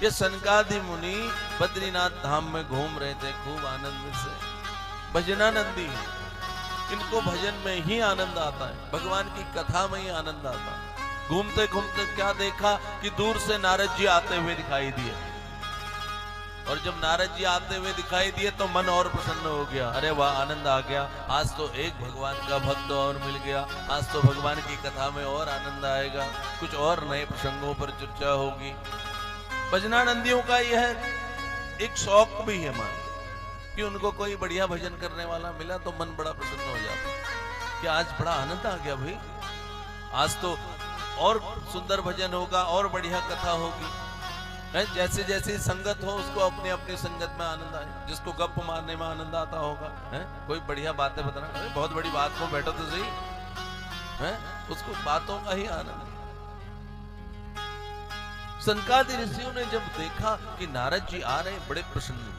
ये सनकादि मुनि बद्रीनाथ धाम में घूम रहे थे खूब आनंद से, भजनानंदी है, इनको भजन में ही आनंद आता है, भगवान की कथा में ही आनंद आता है। घूमते घूमते क्या देखा कि दूर से नारद जी आते हुए दिखाई दिए, और जब नारद जी आते हुए दिखाई दिए तो मन और प्रसन्न हो गया। अरे वाह, आनंद आ गया, आज तो एक भगवान का भक्त और मिल गया, आज तो भगवान की कथा में और आनंद आएगा, कुछ और नए प्रसंगों पर चर्चा होगी। भजनानंदियों का यह एक शौक भी है मान कि उनको कोई बढ़िया भजन करने वाला मिला तो मन बड़ा प्रसन्न हो जाता कि आज बड़ा आनंद आ गया भाई, आज तो और सुंदर भजन होगा और बढ़िया कथा होगी। जैसे जैसे संगत हो उसको अपनी अपनी संगत में आनंद आए, जिसको गप मारने में आनंद आता होगा है, कोई बढ़िया बातें बताना, अरे बहुत बड़ी बात को बैठो तो सही है, उसको बातों का ही आनंद। सनकादि ऋषियों ने जब देखा कि नारद जी आ रहे बड़े प्रसन्न हुए,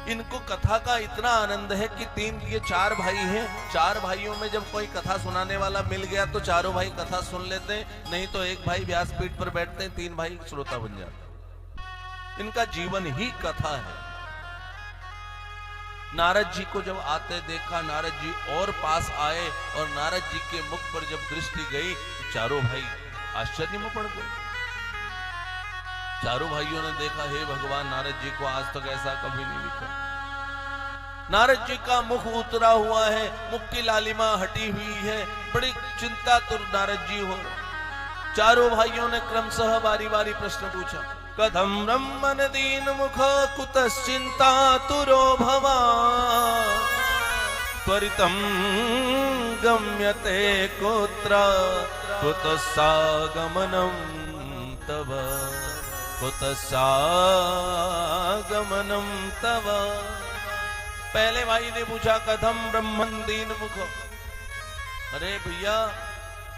इनको कथा का इतना आनंद है कि ये 4 भाई हैं, 4 भाइयों में जब कोई कथा सुनाने वाला मिल गया तो चारों भाई कथा सुन लेते हैं, नहीं तो एक भाई व्यासपीठ पर बैठते हैं, 3 भाई श्रोता बन जाते। इनका जीवन ही कथा है। नारद जी को जब आते देखा, नारद जी और पास आए और नारद जी के मुख पर जब दृष्टि गई तो चारों भाई आश्चर्य में पड़ गए। चारों भाइयों ने देखा, हे भगवान, नारद जी को आज तक ऐसा कभी नहीं दिखा। नारद जी का मुख उतरा हुआ है, मुख की लालिमा हटी हुई है, बड़ी चिंता तुर नारद जी हो। चारों भाइयों ने क्रमशः बारी बारी प्रश्न पूछा। कथम ब्रह्मन दीन मुख कुतश्चिंता तुरो भवान् त्वरितं गम्यते कुत्र कुतस्सागमनं तव कुतस्सागमनं तव। पहले भाई ने पूछा कथम ब्रह्मन दीन मुख, अरे भैया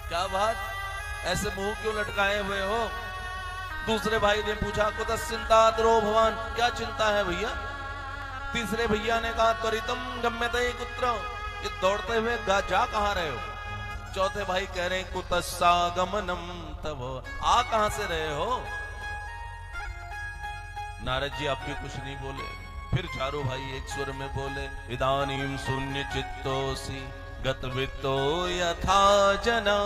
क्या बात, ऐसे मुंह क्यों लटकाए हुए हो। दूसरे भाई ने पूछा कुतश्चिंता तुरो भवान्, क्या चिंता है भैया। तीसरे भैया ने कहा त्वरितं गम्यते कुत्र, ये दौड़ते हुए जा कहां रहे हो। चौथे भाई कह रहे कुतस्सागमनं तव, आ कहां से रहे हो। नारद जी आप भी कुछ नहीं बोले। फिर चारों भाई एक स्वर में बोले, इदानीं शून्य चित्तोऽसि गतवित्तो यथा जना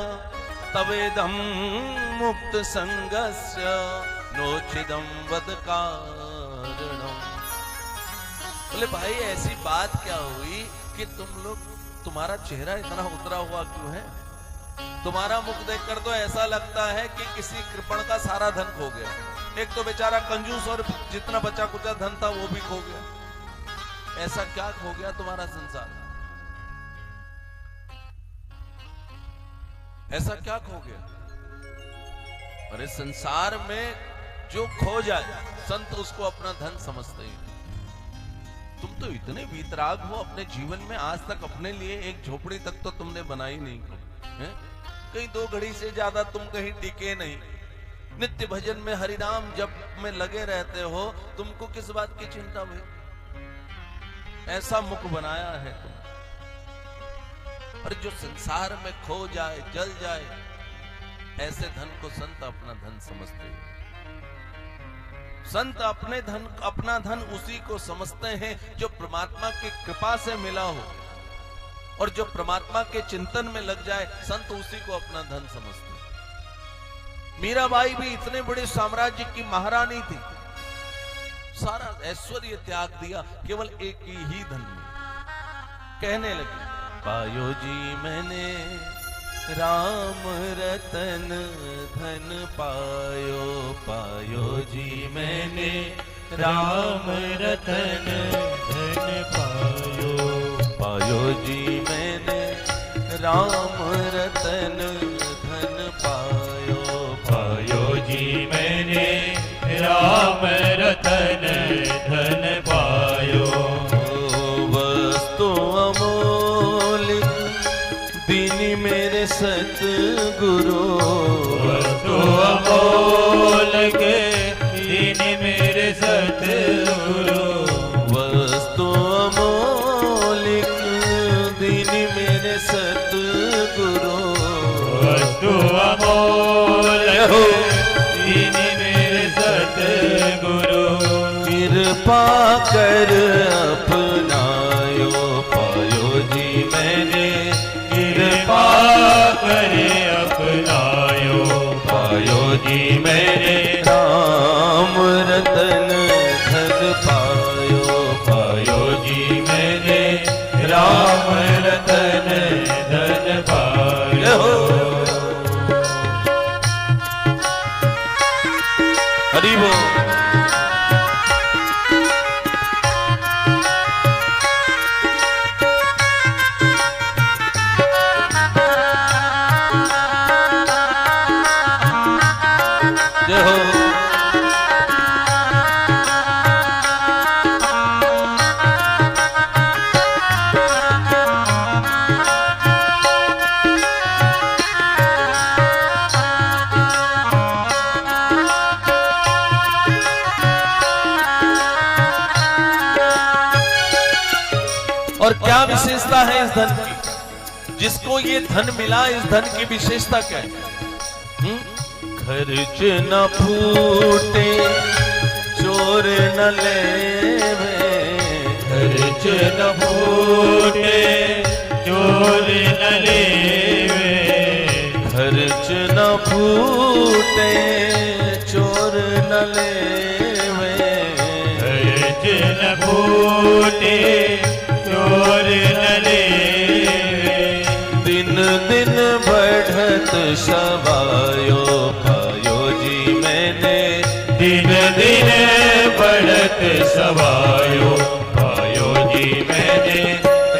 तवेदं मुक्त संगस्य नोचिदं वद कारणम्। बोले भाई ऐसी बात क्या हुई कि तुम्हारा चेहरा इतना उतरा हुआ क्यों है। तुम्हारा मुख देखकर तो ऐसा लगता है कि किसी कृपण का सारा धन खो गया। एक तो बेचारा कंजूस और जितना बचा कुचा धन था वो भी खो गया। ऐसा क्या खो गया तुम्हारा संसार, ऐसा क्या खो गया। अरे संसार में जो खो जाए संत उसको अपना धन समझते हैं। तुम तो इतने वीतराग हो, अपने जीवन में आज तक अपने लिए एक झोपड़ी तक तो तुमने बनाई नहीं है? कहीं 2 घड़ी से ज्यादा तुम कहीं टिके नहीं, नित्य भजन में हरिनाम जप में लगे रहते हो, तुमको किस बात की चिंता भाई। ऐसा मुख बनाया है तुम। और जो संसार में खो जाए जल जाए ऐसे धन को संत अपना धन समझते हैं। संत अपना धन उसी को समझते हैं जो परमात्मा की कृपा से मिला हो, और जो परमात्मा के चिंतन में लग जाए संत उसी को अपना धन समझते हैं। मीराबाई भी इतने बड़े साम्राज्य की महारानी थी, सारा ऐश्वर्य त्याग दिया केवल एक ही धन में। कहने लगी, पायो जी मैंने राम रतन धन पायो, पायो जी मैंने राम रतन धन पायो, पायो जी मैंने राम रतन धन पायो, पायो जी मैंने राम रतन धन पायो। वस्तु अमोलिक दीनी मेरे सतगुरु, वस्तु अमोलिक दीनी मेरे सतगुरु, वस्तु अमोलिक दीनी मेरे सतगुरु, वस्तु अमोलिक दीनी कृपा कर अपनायो, पायो जी मैंने कृपा करे अपनायो, पायो जी मैंने राम रतन धन पायो, पायो जी मैंने राम रतन धन पायो। हरि बोल। जय हो। और क्या विशेषता है इस धन की? जिसको ये धन मिला, इस धन की विशेषता क्या है? खर्च न फूटे, चोर न लेवे, खर्च न फूटे, चोर न लेवे, खर्च न फूटे, चोर न लेवे, खर्च न फूटे, चोर न लेवे, दिन दिन बढ़त सवायो, पायो जी मैंने दिन दिन बढ़त सवायो, पायो जी मैंने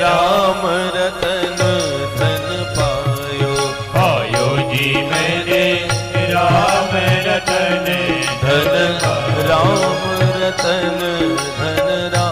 राम रतन धन पायो, पायो जी मैंने राम रतन धन राम रतन धन राम